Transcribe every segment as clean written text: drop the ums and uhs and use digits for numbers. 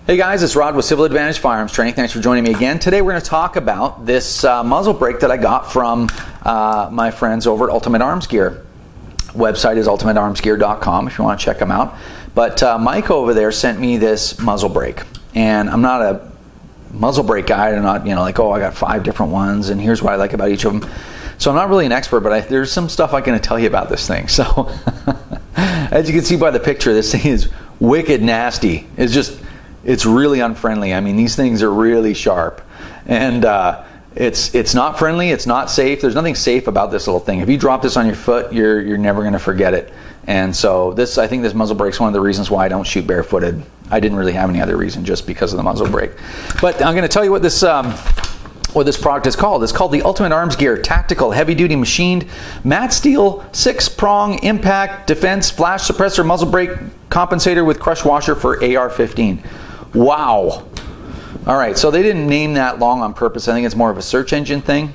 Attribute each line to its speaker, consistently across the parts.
Speaker 1: Hey guys, it's Rod with Civil Advantage Firearms Training. Thanks for joining me again. Today we're going to talk about this muzzle brake that I got from my friends over at Ultimate Arms Gear. Website is ultimatearmsgear.com if you want to check them out. But Mike over there sent me this muzzle brake, and I'm not a muzzle brake guy. I'm not, like, oh, I got 5 different ones, and here's what I like about each of them. So I'm not really an expert, but there's some stuff I'm going to tell you about this thing. So as you can see by the picture, this thing is wicked nasty. It's really unfriendly. I mean, these things are really sharp, and it's not friendly. It's not safe. There's nothing safe about this little thing. If you drop this on your foot, you're never going to forget it. And so I think this muzzle brake is one of the reasons why I don't shoot barefooted. I didn't really have any other reason, just because of the muzzle brake. But I'm going to tell you what this product is called. It's called the Ultimate Arms Gear Tactical Heavy Duty Machined Matte Steel 6-Prong Impact Defense Flash Suppressor Muzzle Brake Compensator with Crush Washer for AR15. Wow. All right, so they didn't name that long on purpose. I think it's more of a search engine thing.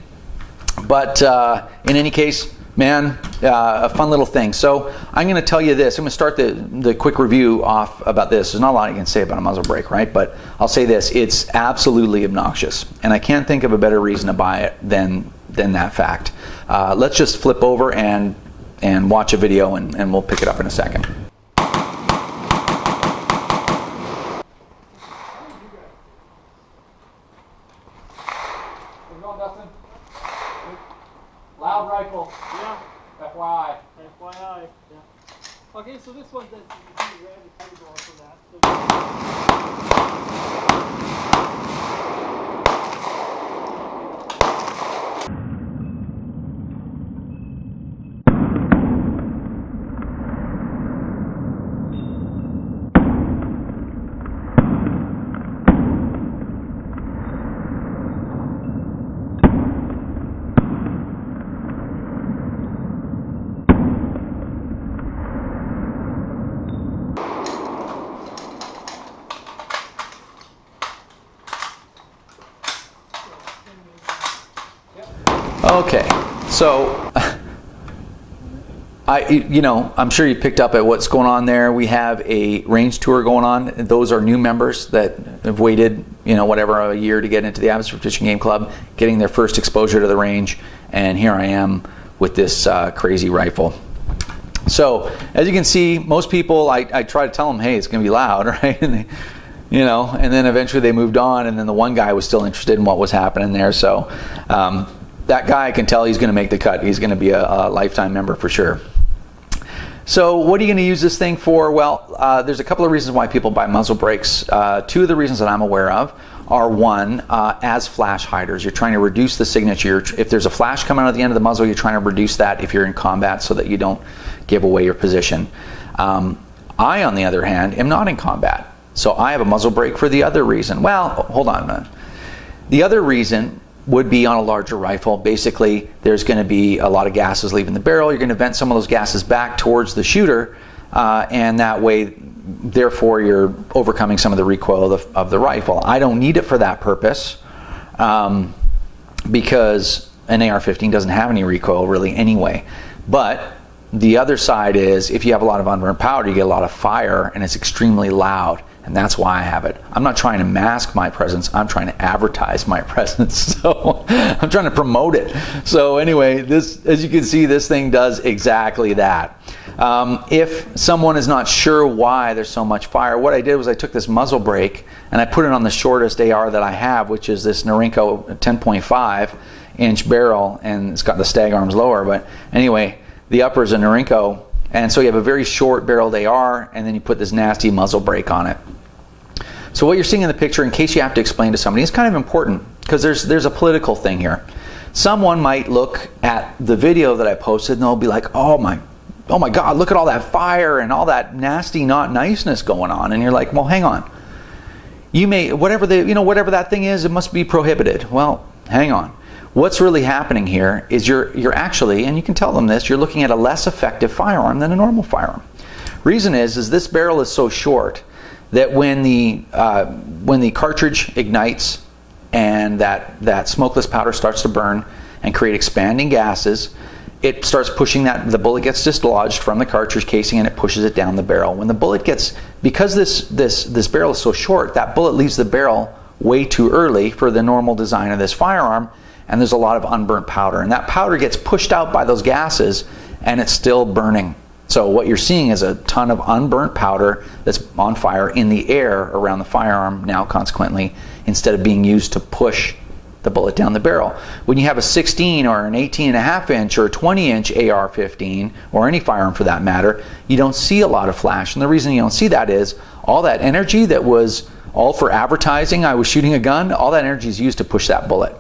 Speaker 1: But in any case, man, a fun little thing. So I'm going to tell you this. I'm going to start the quick review off about this. There's not a lot you can say about a muzzle brake, right? But I'll say this. It's absolutely obnoxious. And I can't think of a better reason to buy it than that fact. Let's just flip over and watch a video, and we'll pick it up in a second.
Speaker 2: Loud rifle.
Speaker 3: Yeah.
Speaker 2: FYI.
Speaker 3: FYI. Yeah. Okay, so this one, you can grab the cable off of that.
Speaker 1: Okay, so I'm sure you picked up at what's going on there. We have a range tour going on. Those are new members that have waited, a year to get into the Abbotsford Fishing Game Club, getting their first exposure to the range, and here I am with this crazy rifle. So as you can see, most people, I try to tell them, hey, it's going to be loud, right? And and then eventually they moved on, and then the one guy was still interested in what was happening there. So that guy, I can tell he's going to make the cut. He's going to be a lifetime member for sure. So what are you going to use this thing for? Well, there's a couple of reasons why people buy muzzle brakes. 2 of the reasons that I'm aware of are, one, as flash hiders. You're trying to reduce the signature. If there's a flash coming out at the end of the muzzle, you're trying to reduce that if you're in combat so that you don't give away your position. I, on the other hand, am not in combat. So I have a muzzle brake for the other reason. Well, hold on a minute. The other reason would be on a larger rifle. Basically, there's going to be a lot of gases leaving the barrel. You're going to vent some of those gases back towards the shooter, and that way, therefore, you're overcoming some of the recoil of the rifle. I don't need it for that purpose because an AR-15 doesn't have any recoil really anyway. But the other side is, if you have a lot of unburned powder, you get a lot of fire, and it's extremely loud. And that's why I have it. I'm not trying to mask my presence. I'm trying to advertise my presence. So I'm trying to promote it. So anyway, this, as you can see, this thing does exactly that. If someone is not sure why there's so much fire, what I did was I took this muzzle brake and I put it on the shortest AR that I have, which is this Norinco 10.5 inch barrel, and it's got the stag arms lower. But anyway, the upper is a Norinco. And so you have a very short barreled AR, and then you put this nasty muzzle brake on it. So what you're seeing in the picture, in case you have to explain to somebody, is kind of important because there's a political thing here. Someone might look at the video that I posted and they'll be like, oh my God, look at all that fire and all that nasty not niceness going on. And you're like, well, hang on. You may, whatever that thing is, it must be prohibited. Well, hang on. What's really happening here is you're actually, and you can tell them this, you're looking at a less effective firearm than a normal firearm. Reason is this barrel is so short that when the cartridge ignites and that smokeless powder starts to burn and create expanding gases, it starts pushing the bullet gets dislodged from the cartridge casing and it pushes it down the barrel. When the bullet gets, because this barrel is so short, that bullet leaves the barrel way too early for the normal design of this firearm, and there's a lot of unburnt powder. And that powder gets pushed out by those gases and it's still burning. So what you're seeing is a ton of unburnt powder that's on fire in the air around the firearm now, consequently, instead of being used to push the bullet down the barrel. When you have a 16 or an 18.5 inch or a 20 inch AR15, or any firearm for that matter, you don't see a lot of flash. And the reason you don't see that is all that energy that was all for advertising, I was shooting a gun, all that energy is used to push that bullet.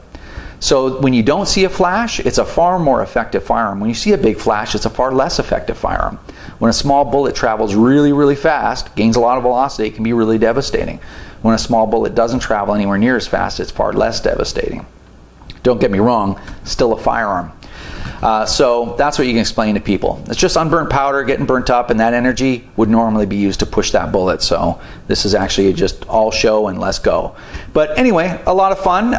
Speaker 1: So when you don't see a flash, it's a far more effective firearm. When you see a big flash, it's a far less effective firearm. When a small bullet travels really, really fast, gains a lot of velocity, it can be really devastating. When a small bullet doesn't travel anywhere near as fast, it's far less devastating. Don't get me wrong, still a firearm. So that's what you can explain to people. It's just unburnt powder getting burnt up, and that energy would normally be used to push that bullet. So this is actually just all show and less go. But anyway, a lot of fun.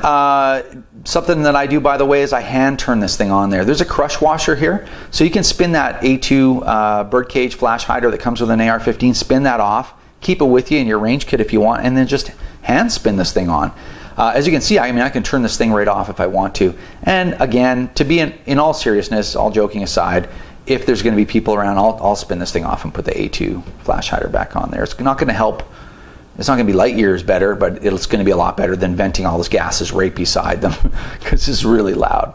Speaker 1: Something that I do, by the way, is I hand turn this thing on there. There's a crush washer here, so you can spin that A2 birdcage flash hider that comes with an AR-15, spin that off, keep it with you in your range kit if you want, and then just hand spin this thing on. As you can see, I can turn this thing right off if I want to. And again, to be in all seriousness, all joking aside, if there's going to be people around, I'll spin this thing off and put the A2 flash hider back on there. It's not going to help. It's not going to be light years better, but it's going to be a lot better than venting all those gases right beside them, because it's really loud.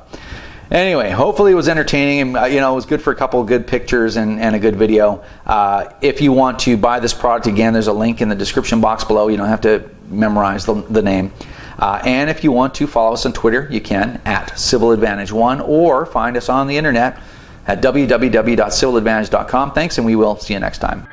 Speaker 1: Anyway, hopefully it was entertaining, and it was good for a couple of good pictures and a good video. If you want to buy this product, again, there's a link in the description box below. You don't have to memorize the name. And if you want to follow us on Twitter, you can at CivilAdvantage1, or find us on the internet at www.civiladvantage.com. Thanks, and we will see you next time.